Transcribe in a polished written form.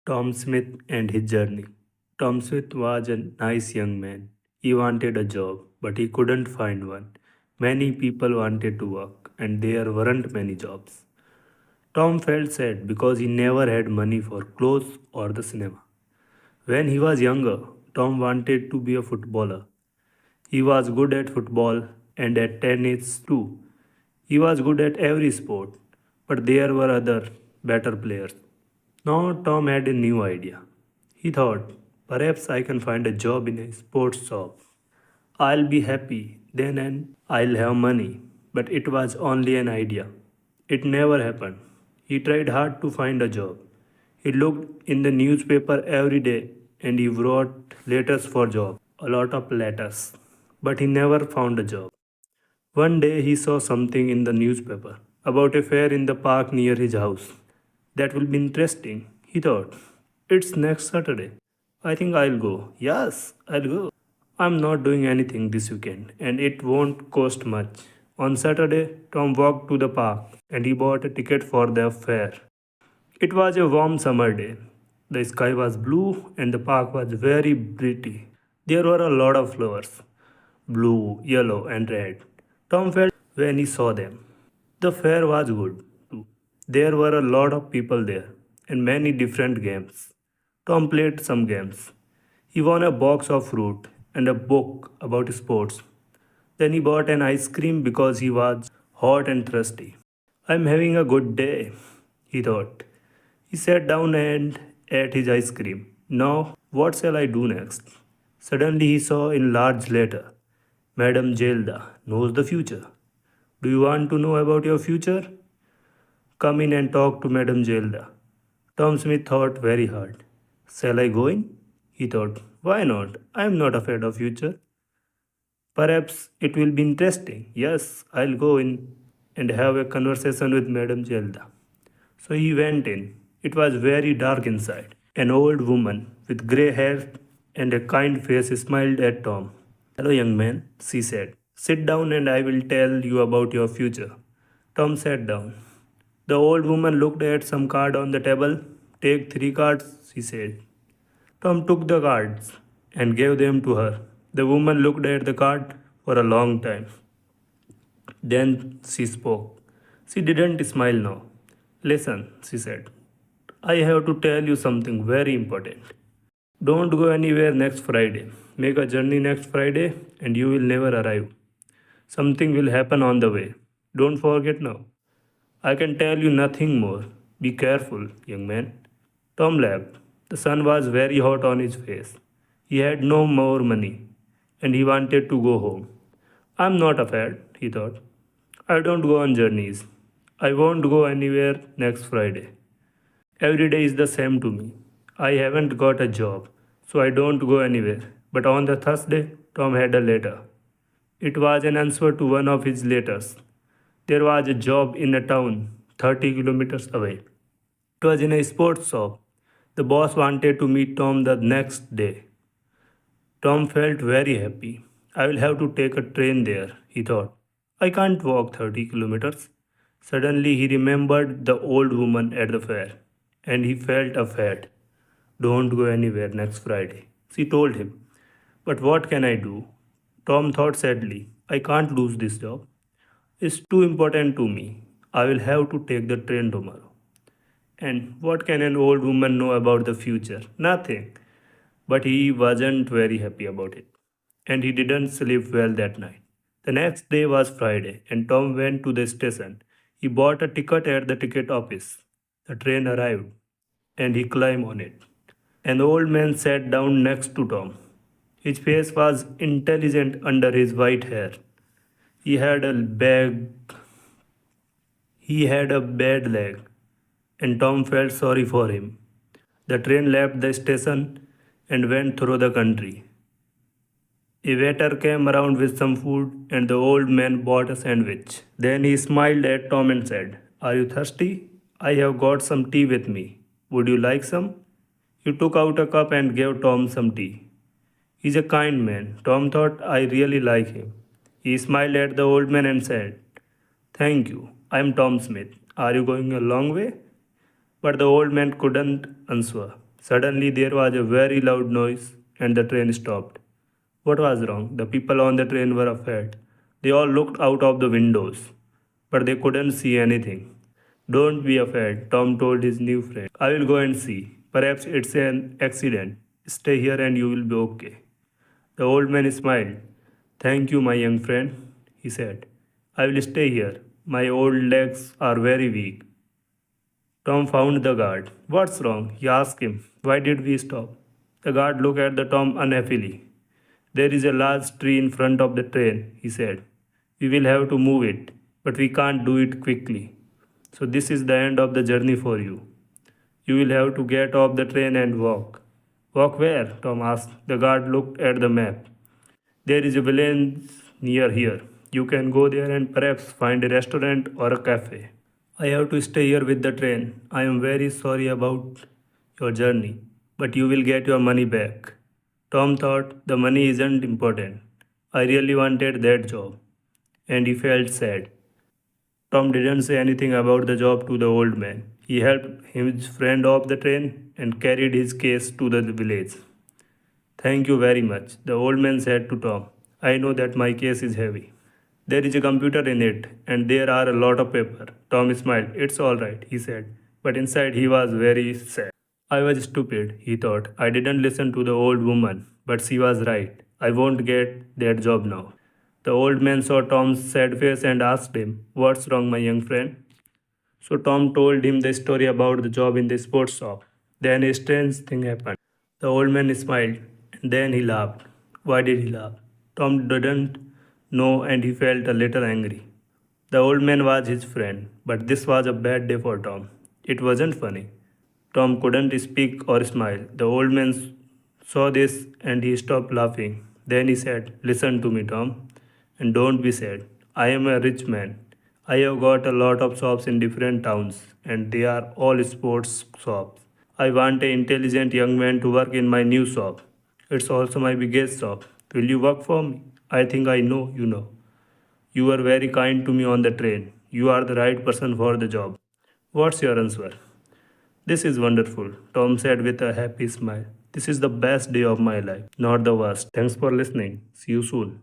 Tom Smith and his journey. Tom Smith was a nice young man. He wanted a job, but he couldn't find one. Many people wanted to work, and there weren't many jobs. Tom felt sad because he never had money for clothes or the cinema. When he was younger, Tom wanted to be a footballer. He was good at football and at tennis too. He was good at every sport, but there were other better players. Now Tom had a new idea. He thought, perhaps I can find a job in a sports shop. I'll be happy then and I'll have money. But it was only an idea. It never happened. He tried hard to find a job. He looked in the newspaper every day and he wrote letters for job, a lot of letters. But he never found a job. One day he saw something in the newspaper about a fair in the park near his house. That will be interesting, he thought. It's next Saturday. I think I'll go. Yes, I'll go. I'm not doing anything this weekend and it won't cost much. On Saturday, Tom walked to the park and he bought a ticket for the fair. It was a warm summer day. The sky was blue and the park was very pretty. There were a lot of flowers, blue, yellow, and red. Tom felt when he saw them. The fair was good too. There were a lot of people there and many different games. Tom played some games. He won a box of fruit and a book about sports. Then he bought an ice cream because he was hot and thirsty. I'm having a good day, he thought. He sat down and ate his ice cream. Now, what shall I do next? Suddenly he saw in large letter, Madam Zelda knows the future. Do you want to know about your future? Come in and talk to Madam Zelda. Tom Smith thought very hard. Shall I go in? He thought, why not? I am not afraid of future. Perhaps it will be interesting. Yes, I'll go in and have a conversation with Madam Zelda. So he went in. It was very dark inside. An old woman with grey hair and a kind face smiled at Tom. Hello, young man, she said. Sit down and I will tell you about your future. Tom sat down. The old woman looked at some card on the table. Take 3 cards, she said. Tom took the cards and gave them to her. The woman looked at the card for a long time. Then she spoke. She didn't smile now. Listen, she said. I have to tell you something very important. Don't go anywhere next Friday. Make a journey next Friday and you will never arrive. Something will happen on the way. Don't forget now. I can tell you nothing more. Be careful, young man. Tom laughed. The sun was very hot on his face. He had no more money and he wanted to go home. I'm not afraid, he thought. I don't go on journeys. I won't go anywhere next Friday. Every day is the same to me. I haven't got a job, so I don't go anywhere. But on the Thursday, Tom had a letter. It was an answer to one of his letters. There was a job in a town 30 kilometers away. It was in a sports shop. The boss wanted to meet Tom the next day. Tom felt very happy. I will have to take a train there, he thought. I can't walk 30 kilometers. Suddenly he remembered the old woman at the fair and he felt afraid. Don't go anywhere next Friday, she told him. But what can I do? Tom thought sadly. I can't lose this job. It's too important to me. I will have to take the train tomorrow. And what can an old woman know about the future? Nothing. But he wasn't very happy about it. And he didn't sleep well that night. The next day was Friday, and Tom went to the station. He bought a ticket at the ticket office. The train arrived, and he climbed on it. An old man sat down next to Tom. His face was intelligent under his white hair. He had a bag he had a bad leg, and Tom felt sorry for him. The train left the station and went through the country. A waiter came around with some food, and the old man bought a sandwich. Then he smiled at Tom and said, are you thirsty? I have got some tea with me. Would you like some? He took out a cup and gave Tom some tea. He's a kind man. Tom thought, I really like him. He smiled at the old man and said, thank you. I'm Tom Smith. Are you going a long way? But the old man couldn't answer. Suddenly there was a very loud noise and the train stopped. What was wrong? The people on the train were afraid. They all looked out of the windows, but they couldn't see anything. Don't be afraid, Tom told his new friend. I will go and see. Perhaps it's an accident. Stay here and you will be okay. The old man smiled. Thank you, my young friend, he said. I will stay here. My old legs are very weak. Tom found the guard. What's wrong? He asked him. Why did we stop? The guard looked at the Tom unhappily. There is a large tree in front of the train, he said. We will have to move it, but we can't do it quickly. So this is the end of the journey for you. You will have to get off the train and walk. Walk where? Tom asked. The guard looked at the map. There is a village near here. You can go there and perhaps find a restaurant or a cafe. I have to stay here with the train. I am very sorry about your journey, but you will get your money back. Tom thought the money isn't important. I really wanted that job, and he felt sad. Tom didn't say anything about the job to the old man. He helped his friend off the train and carried his case to the village. Thank you very much, the old man said to Tom. I know that my case is heavy. There is a computer in it, and there are a lot of paper. Tom smiled. It's all right, he said. But inside he was very sad. I was stupid, he thought. I didn't listen to the old woman, but she was right. I won't get that job now. The old man saw Tom's sad face and asked him, What's wrong, my young friend? So Tom told him the story about the job in the sports shop. Then a strange thing happened. The old man smiled, and then he laughed. Why did he laugh? Tom didn't know and he felt a little angry. The old man was his friend, but this was a bad day for Tom. It wasn't funny. Tom couldn't speak or smile. The old man saw this and he stopped laughing. Then he said, Listen to me, Tom, and don't be sad. I am a rich man. I have got a lot of shops in different towns, and they are all sports shops. I want an intelligent young man to work in my new shop. It's also my biggest shop. Will you work for me? I think I know you know. You were very kind to me on the train. You are the right person for the job. What's your answer? This is wonderful, Tom said with a happy smile. This is the best day of my life, not the worst. Thanks for listening. See you soon.